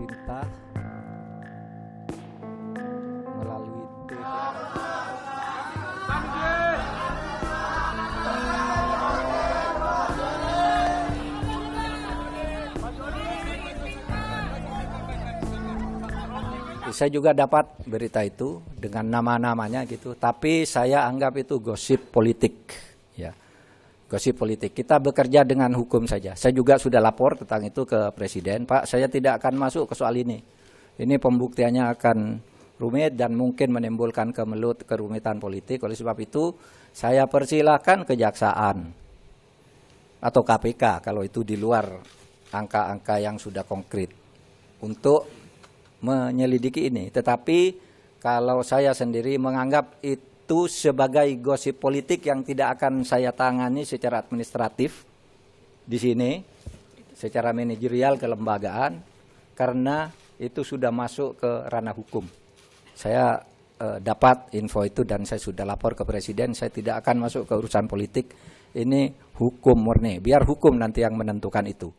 pemerintah melalui saya juga dapat berita itu dengan nama-namanya gitu, tapi saya anggap itu gosip politik, ya, gosip politik. Kita bekerja dengan hukum saja. Saya juga sudah lapor tentang itu ke Presiden, Pak. Saya tidak akan masuk ke soal ini. Ini pembuktiannya akan rumit dan mungkin menimbulkan kerumitan politik. Oleh sebab itu, saya persilahkan kejaksaan atau KPK kalau itu di luar angka-angka yang sudah konkret untuk menyelidiki ini. Tetapi kalau saya sendiri menganggap itu sebagai gosip politik yang tidak akan saya tangani secara administratif di sini, secara manajerial kelembagaan, karena itu sudah masuk ke ranah hukum. Saya dapat info itu dan saya sudah lapor ke Presiden. Saya tidak akan masuk ke urusan politik. Ini hukum murni. Biar hukum nanti yang menentukan itu.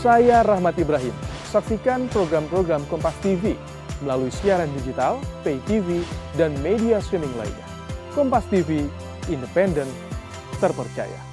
Saya Rahmat Ibrahim. Saksikan program-program Kompas TV melalui siaran digital, pay TV, dan media streaming lainnya. Kompas TV, independen, terpercaya.